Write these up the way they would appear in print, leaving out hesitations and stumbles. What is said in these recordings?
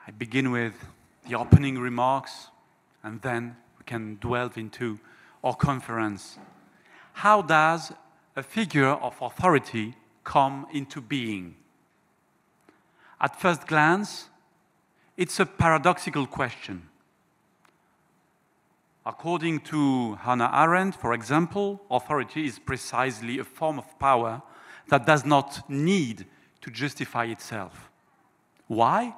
I begin with the opening remarks, and then we can delve into our conference. How does a figure of authority come into being? At first glance, it's a paradoxical question. According to Hannah Arendt, for example, authority is precisely a form of power that does not need to justify itself. Why?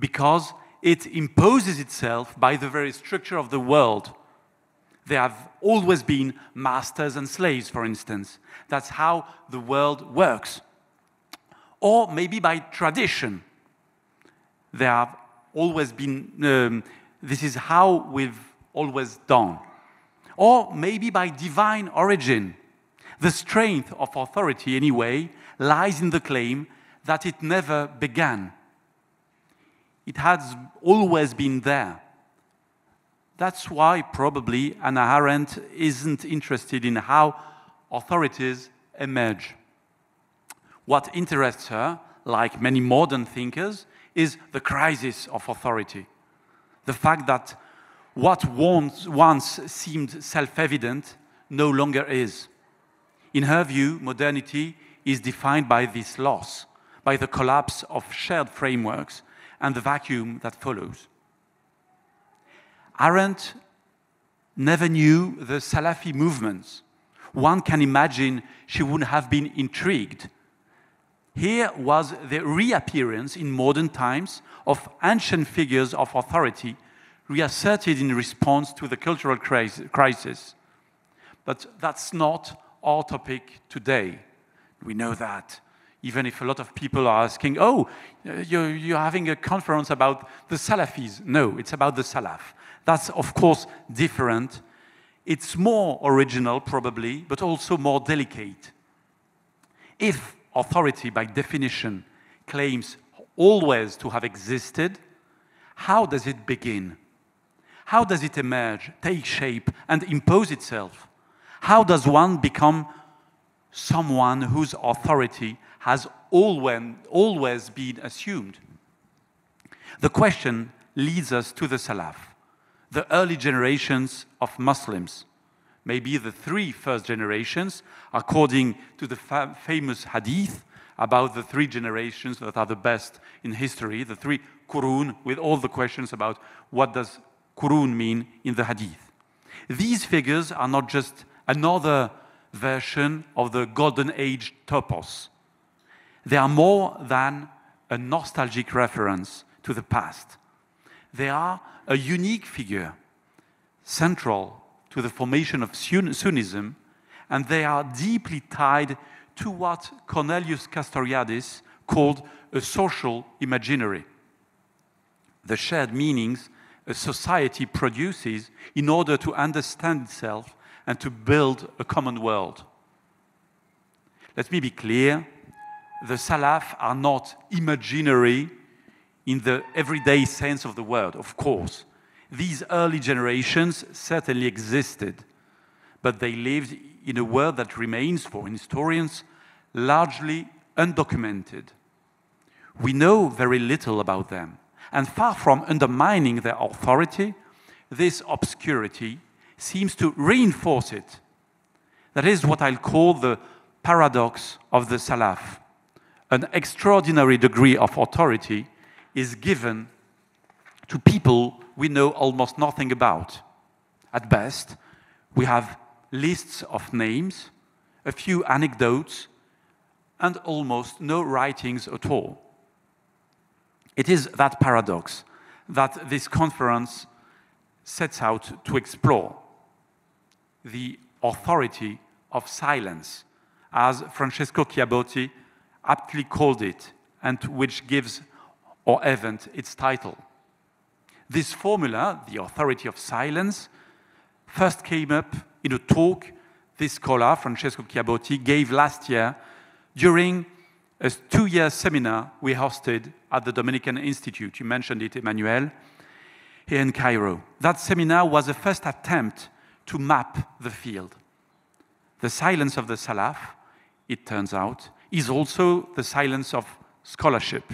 Because it imposes itself by the very structure of the world. There have always been masters and slaves, for instance. That's how the world works. Or maybe by tradition. There have always been, this is how we've always done. Or maybe by divine origin. The strength of authority, anyway, lies in the claim that it never began. It has always been there. That's why probably Hannah Arendt isn't interested in how authorities emerge. What interests her, like many modern thinkers, is the crisis of authority. The fact that what once seemed self-evident no longer is. In her view, modernity is defined by this loss, by the collapse of shared frameworks and the vacuum that follows. Arendt never knew the Salafi movements. One can imagine she would have been intrigued. Here was the reappearance in modern times of ancient figures of authority reasserted in response to the cultural crisis. But that's not our topic today. We know that. Even if a lot of people are asking, oh, you're having a conference about the Salafis. No, it's about the Salaf. That's, of course, different. It's more original, probably, but also more delicate. If authority, by definition, claims always to have existed, how does it begin? How does it emerge, take shape, and impose itself? How does one become someone whose authority has always been assumed? The question leads us to the Salaf, the early generations of Muslims, maybe the three first generations, according to the famous hadith about the three generations that are the best in history, the three Qurun, with all the questions about what does Qurun mean in the hadith. These figures are not just another version of the golden age topos. They are more than a nostalgic reference to the past. They are a unique figure, central to the formation of Sunnism, and they are deeply tied to what Cornelius Castoriadis called a social imaginary. The shared meanings a society produces in order to understand itself and to build a common world. Let me be clear, the Salaf are not imaginary in the everyday sense of the word, of course. These early generations certainly existed, but they lived in a world that remains, for historians, largely undocumented. We know very little about them, and far from undermining their authority, this obscurity seems to reinforce it. That is what I'll call the paradox of the Salaf. An extraordinary degree of authority is given to people we know almost nothing about. At best, we have lists of names, a few anecdotes, and almost no writings at all. It is that paradox that this conference sets out to explore. The authority of silence, as Francesco Chiabotti aptly called it, and which gives our event its title. This formula, the authority of silence, first came up in a talk this scholar, Francesco Chiabotti, gave last year during a 2-year seminar we hosted at the Dominican Institute. You mentioned it, Emmanuel, here in Cairo. That seminar was a first attempt to map the field. The silence of the Salaf, it turns out, is also the silence of scholarship.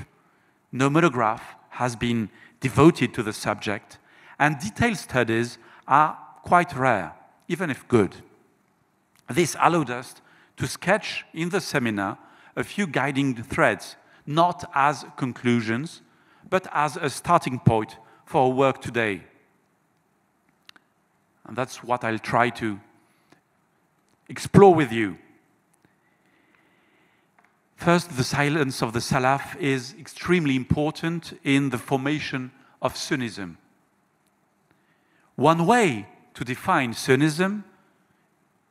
No monograph has been devoted to the subject, and detailed studies are quite rare, even if good. This allowed us to sketch in the seminar a few guiding threads, not as conclusions, but as a starting point for our work today. And that's what I'll try to explore with you. First, the silence of the Salaf is extremely important in the formation of Sunnism. One way to define Sunnism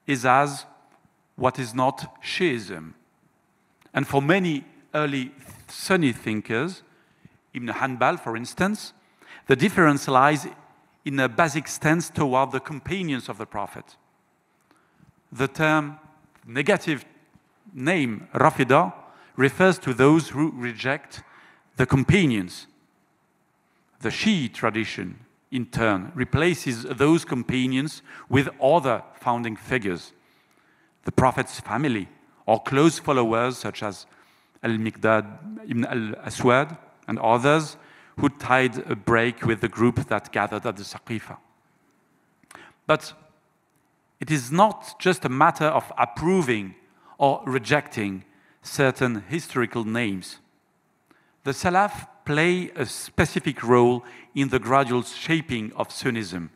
is as what is not Shiism. And for many early Sunni thinkers, Ibn Hanbal, for instance, the difference lies in a basic stance toward the companions of the Prophet. The term, negative name, Rafida, refers to those who reject the companions. The Shi'i tradition, in turn, replaces those companions with other founding figures, the Prophet's family, or close followers such as Al-Miqdad ibn al-Aswad and others who tied a break with the group that gathered at the Saqifa. But it is not just a matter of approving or rejecting certain historical names. The Salaf play a specific role in the gradual shaping of Sunnism,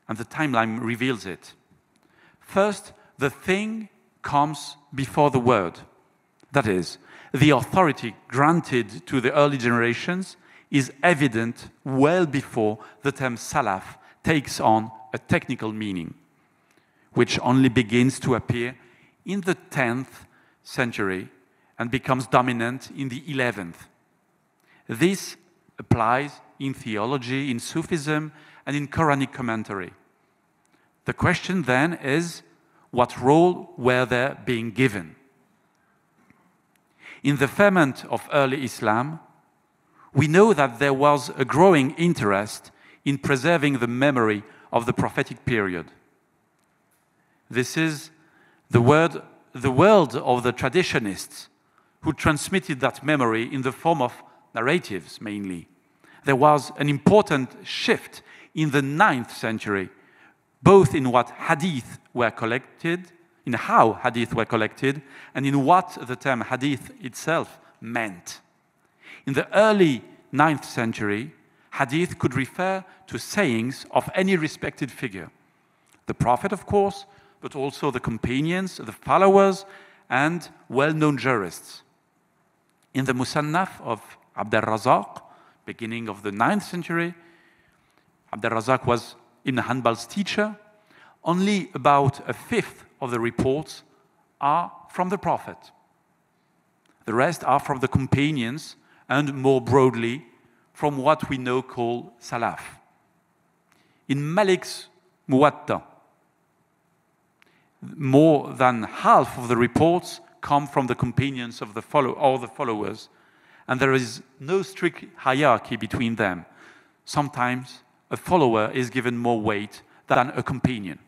and the timeline reveals it. First, the thing comes before the word. That is, the authority granted to the early generations is evident well before the term Salaf takes on a technical meaning, which only begins to appear in the 10th century and becomes dominant in the 11th. This applies in theology, in Sufism, and in Quranic commentary. The question then is, what role were they being given? In the ferment of early Islam, we know that there was a growing interest in preserving the memory of the prophetic period. This is the world of the traditionists who transmitted that memory in the form of narratives mainly. There was an important shift in the 9th century, both in what hadith were collected, in how hadith were collected, and in what the term hadith itself meant. In the early 9th century, hadith could refer to sayings of any respected figure. The Prophet, of course, but also the companions, the followers, and well-known jurists. In the Musannaf of Abd al-Razak, beginning of the 9th century, Abd al-Razak was Ibn Hanbal's teacher. Only about a fifth of the reports are from the Prophet. The rest are from the companions and more broadly from what we now call Salaf. In Malik's Muwatta, more than half of the reports come from the companions of the followers, and there is no strict hierarchy between them. Sometimes a follower is given more weight than a companion.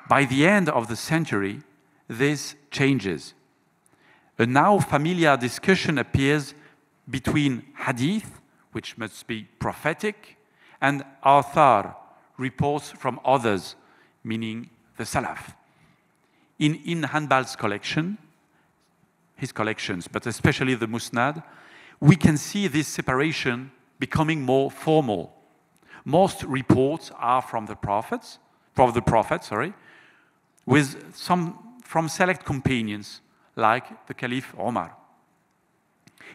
By the end of the century, this changes. A now familiar discussion appears between hadith, which must be prophetic, and athar, reports from others, meaning the Salaf. In Hanbal's collection, his collections, but especially the Musnad, we can see this separation becoming more formal. Most reports are from the Prophet, with some from select companions, like the Caliph Omar.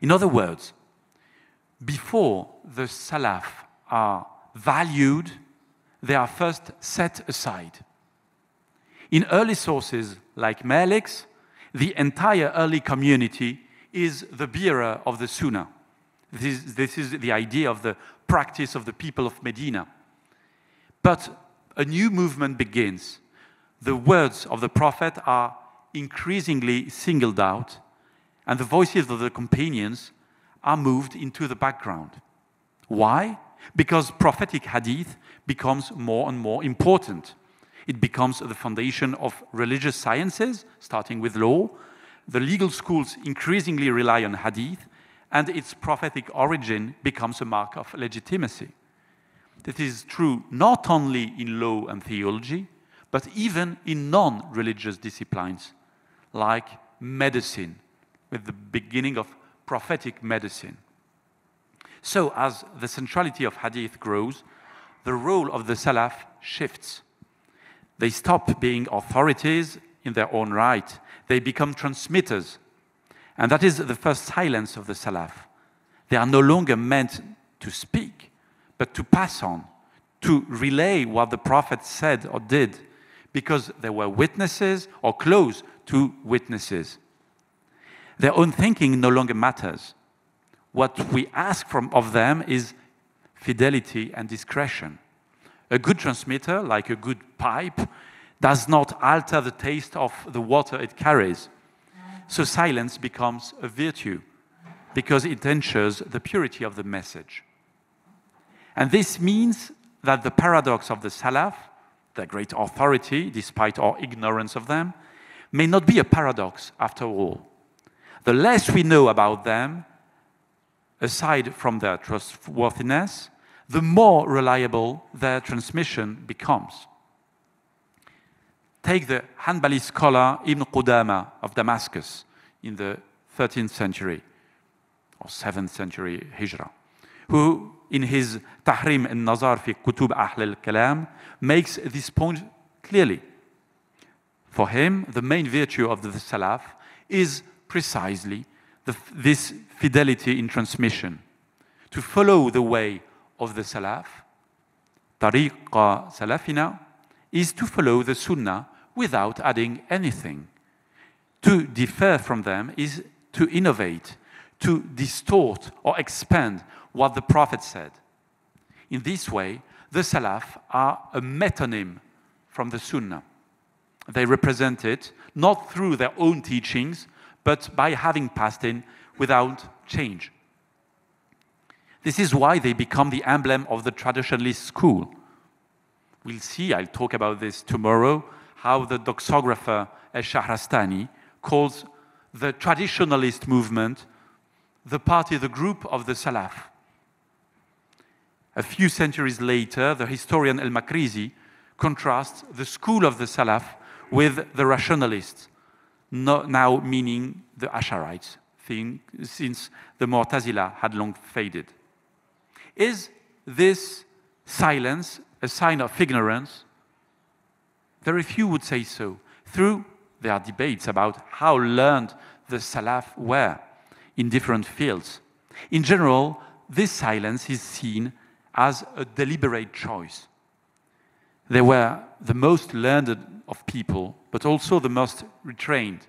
In other words, before the Salaf are valued, they are first set aside. In early sources like Malik's, the entire early community is the bearer of the Sunnah. This is the idea of the practice of the people of Medina. But a new movement begins. The words of the Prophet are increasingly singled out, and the voices of the companions are moved into the background. Why? Because prophetic hadith becomes more and more important. It becomes the foundation of religious sciences, starting with law. The legal schools increasingly rely on hadith, and its prophetic origin becomes a mark of legitimacy. This is true not only in law and theology, but even in non-religious disciplines, like medicine, with the beginning of prophetic medicine. So, as the centrality of hadith grows, the role of the Salaf shifts. They stop being authorities in their own right. They become transmitters. And that is the first silence of the Salaf. They are no longer meant to speak, but to pass on, to relay what the Prophet said or did, because they were witnesses or close to witnesses. Their own thinking no longer matters. What we ask of them is fidelity and discretion. A good transmitter, like a good pipe, does not alter the taste of the water it carries. So silence becomes a virtue because it ensures the purity of the message. And this means that the paradox of the Salaf, their great authority, despite our ignorance of them, may not be a paradox after all. The less we know about them, aside from their trustworthiness, the more reliable their transmission becomes. Take the Hanbali scholar Ibn Qudama of Damascus in the 13th century, or 7th century Hijrah, who in his Tahrim al-Nazar fi Kutub Ahl al-Kalam makes this point clearly. For him, the main virtue of the Salaf is precisely this fidelity in transmission. To follow the way of the Salaf, Tariqa Salafina, is to follow the Sunnah without adding anything. To differ from them is to innovate, to distort or expand what the Prophet said. In this way, the Salaf are a metonym from the Sunnah. They represent it not through their own teachings, but by having passed in without change. This is why they become the emblem of the traditionalist school. We'll see, I'll talk about this tomorrow, how the doxographer Al-Shahrastani calls the traditionalist movement the party, the group of the Salaf. A few centuries later, the historian Al-Makrizi contrasts the school of the Salaf with the rationalists, now meaning the Ash'arites, since the Mu'tazila had long faded. Is this silence a sign of ignorance? Very few would say so. There are debates about how learned the Salaf were in different fields. In general, this silence is seen as a deliberate choice. They were the most learned of people, but also the most restrained.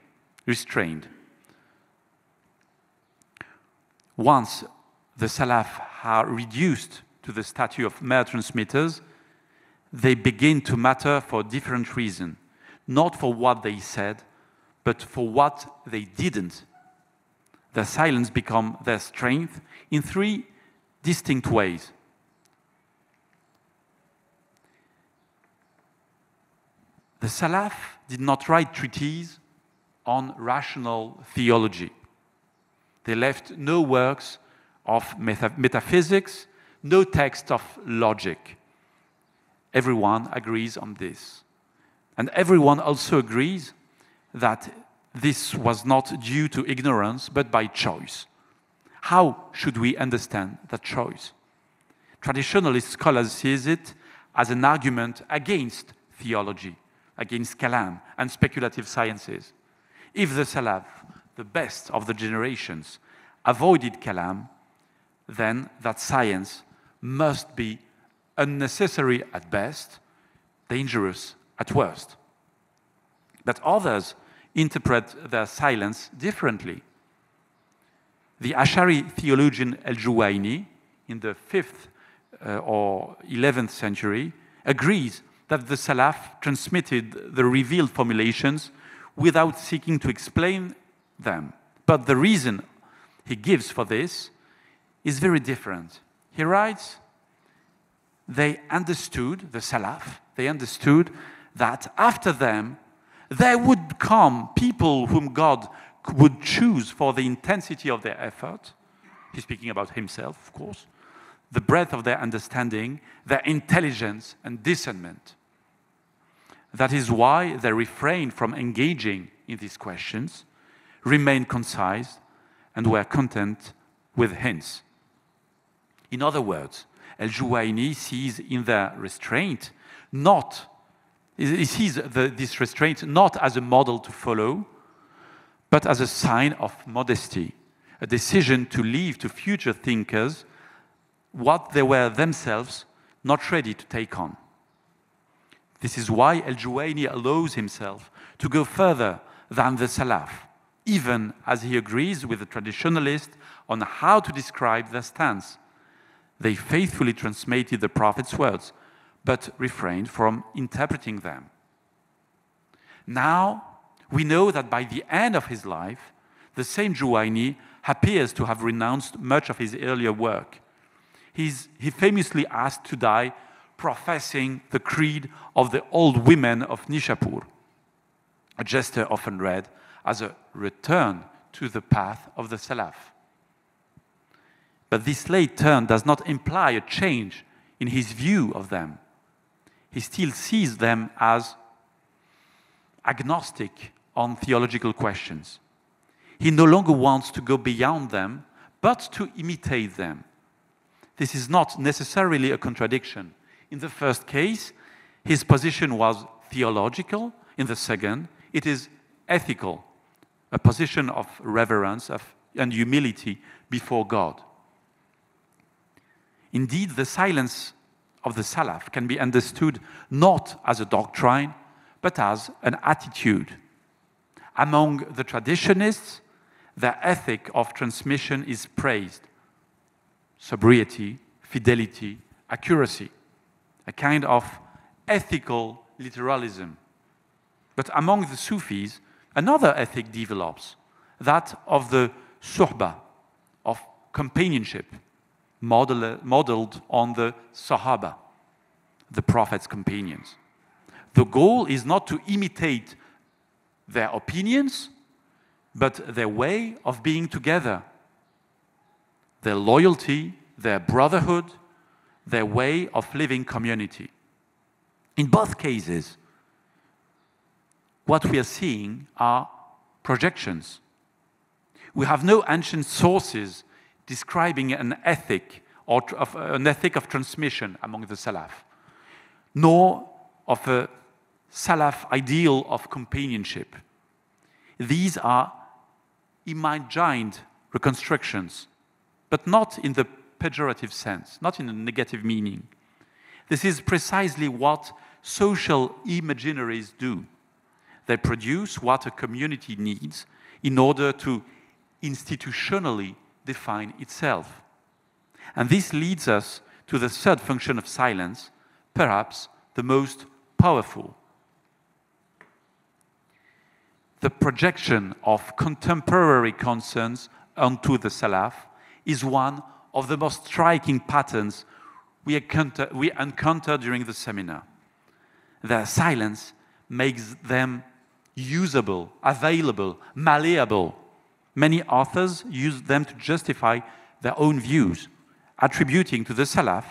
Once the Salaf are reduced to the status of mere transmitters, they begin to matter for different reasons, not for what they said, but for what they didn't. Their silence becomes their strength in three distinct ways. The Salaf did not write treatises on rational theology. They left no works of metaphysics, no text of logic. Everyone agrees on this. And everyone also agrees that this was not due to ignorance, but by choice. How should we understand that choice? Traditionalist scholars see it as an argument against theology, against kalam and speculative sciences. If the Salaf, the best of the generations, avoided kalam, then that science must be unnecessary at best, dangerous at worst. But others interpret their silence differently. The Ash'ari theologian Al-Juwayni, in the 5th or 11th century, agrees that the Salaf transmitted the revealed formulations without seeking to explain them. But the reason he gives for this is very different. He writes, they understood, the Salaf, they understood that after them, there would come people whom God would choose for the intensity of their effort, He's speaking about himself, of course. The breadth of their understanding, their intelligence and discernment. That is why they refrained from engaging in these questions, remained concise, and were content with hints. In other words, El-Juwayni sees in their restraint this restraint not as a model to follow, but as a sign of modesty, a decision to leave to future thinkers what they were themselves not ready to take on. This is why El-Juwayni allows himself to go further than the Salaf, even as he agrees with the traditionalists on how to describe their stance. They faithfully transmitted the Prophet's words, but refrained from interpreting them. Now, we know that by the end of his life, the same Juwayni appears to have renounced much of his earlier work. He famously asked to die professing the creed of the old women of Nishapur, a gesture often read as a return to the path of the Salaf. But this late turn does not imply a change in his view of them. He still sees them as agnostic on theological questions. He no longer wants to go beyond them, but to imitate them. This is not necessarily a contradiction. In the first case, his position was theological. In the second, it is ethical, a position of reverence and humility before God. Indeed, the silence of the Salaf can be understood not as a doctrine, but as an attitude. Among the traditionists, their ethic of transmission is praised. Sobriety, fidelity, accuracy, a kind of ethical literalism. But among the Sufis, another ethic develops, that of the suhbah, of companionship, modeled on the Sahaba, the Prophet's companions. The goal is not to imitate their opinions, but their way of being together, their loyalty, their brotherhood, their way of living community. In both cases, what we are seeing are projections. We have no ancient sources describing an ethic of transmission among the Salaf, nor of a Salaf ideal of companionship. These are imagined reconstructions, but not in the pejorative sense, not in a negative meaning. This is precisely what social imaginaries do. They produce what a community needs in order to institutionally define itself. And this leads us to the third function of silence, perhaps the most powerful. The projection of contemporary concerns onto the Salaf is one of the most striking patterns we encounter during the seminar. Their silence makes them usable, available, malleable. Many authors use them to justify their own views, attributing to the Salaf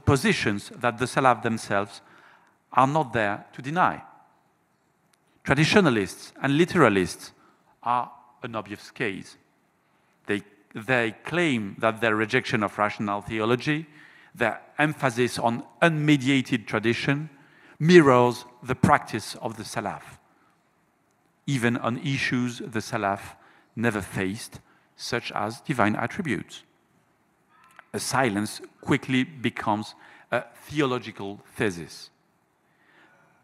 positions that the Salaf themselves are not there to deny. Traditionalists and literalists are an obvious case. They claim that their rejection of rational theology, their emphasis on unmediated tradition, mirrors the practice of the Salaf, even on issues the Salaf never faced, such as divine attributes. A silence quickly becomes a theological thesis.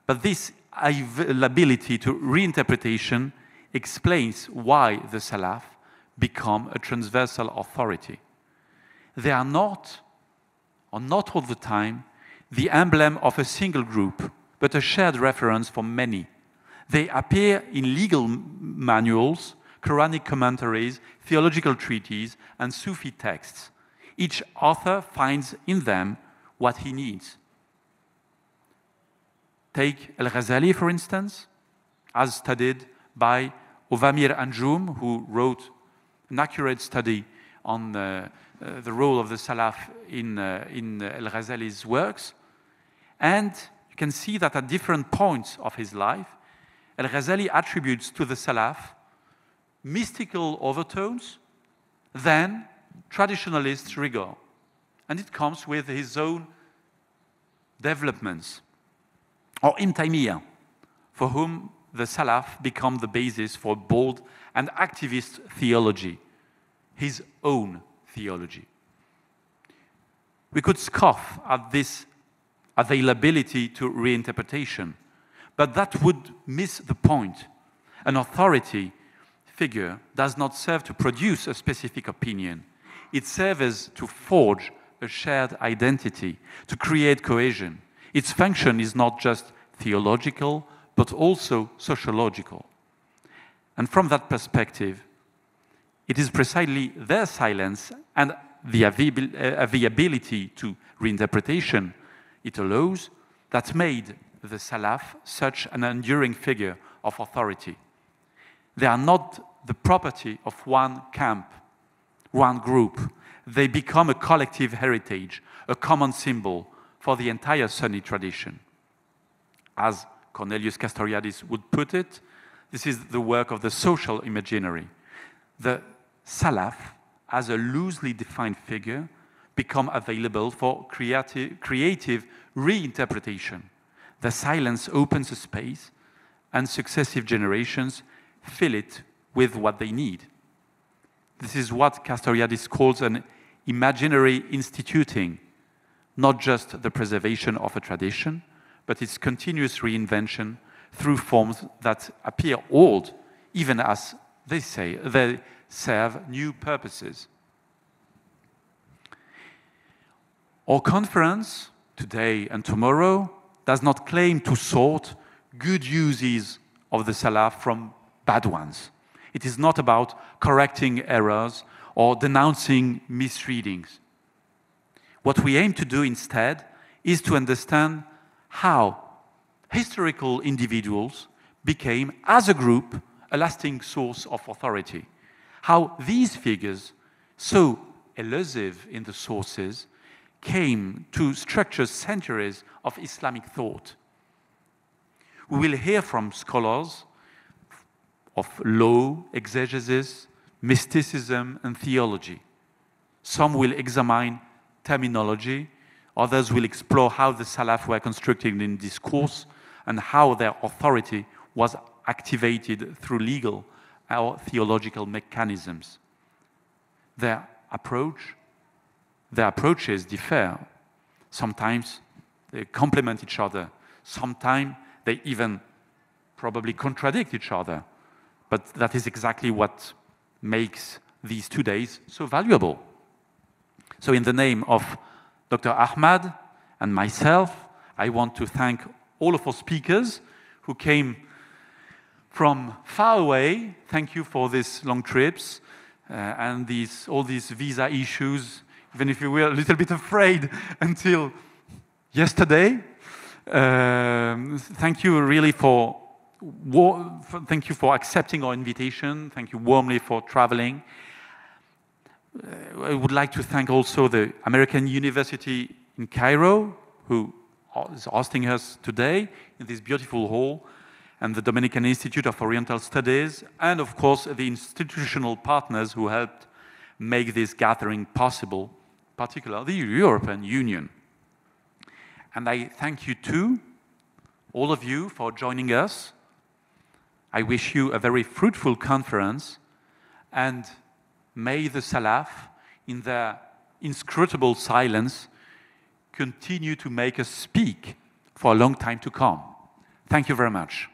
But this availability to reinterpretation explains why the Salaf become a transversal authority. They are not, or not all the time, the emblem of a single group, but a shared reference for many. They appear in legal manuals, Quranic commentaries, theological treatises, and Sufi texts. Each author finds in them what he needs. Take Al-Ghazali, for instance, as studied by Ovamir Anjoum, who wrote an accurate study on the role of the Salaf in Al-Ghazali's works. And you can see that at different points of his life, Al-Ghazali attributes to the Salaf mystical overtones, then traditionalist rigor. And it comes with his own developments. Or Ibn Taymiyyah, for whom the Salaf become the basis for bold and activist theology, his own theology. We could scoff at this availability to reinterpretation, but that would miss the point. An authority figure does not serve to produce a specific opinion. It serves to forge a shared identity, to create cohesion. Its function is not just theological, but also sociological. And from that perspective, it is precisely their silence and the availability to reinterpretation it allows that made the Salaf such an enduring figure of authority. They are not the property of one camp, one group. They become a collective heritage, a common symbol for the entire Sunni tradition. As Cornelius Castoriadis would put it, this is the work of the social imaginary. The Salaf, as a loosely defined figure, become available for creative reinterpretation. The silence opens a space, and successive generations fill it with what they need. This is what Castoriadis calls an imaginary instituting, not just the preservation of a tradition, but its continuous reinvention through forms that appear old, even as they say they serve new purposes. Our conference, today and tomorrow, does not claim to sort good uses of the Salaf from bad ones. It is not about correcting errors or denouncing misreadings. What we aim to do instead is to understand how historical individuals became, as a group, a lasting source of authority. How these figures, so elusive in the sources, came to structure centuries of Islamic thought. We will hear from scholars of law, exegesis, mysticism, and theology. Some will examine terminology, others will explore how the Salaf were constructed in discourse and how their authority was activated through legal or theological mechanisms. Their approaches differ. Sometimes they complement each other. Sometimes they even probably contradict each other. But that is exactly what makes these 2 days so valuable. So in the name of Dr. Ahmad and myself, I want to thank all of our speakers who came from far away. Thank you for these long trips and all these visa issues, even if you were a little bit afraid until yesterday. Thank you really thank you for accepting our invitation. Thank you warmly for traveling. I would like to thank also the American University in Cairo, who is hosting us today in this beautiful hall, and the Dominican Institute of Oriental Studies, and of course the institutional partners who helped make this gathering possible, particularly the European Union. And I thank you too, all of you, for joining us. I wish you a very fruitful conference, and may the Salaf, in their inscrutable silence, continue to make us speak for a long time to come. Thank you very much.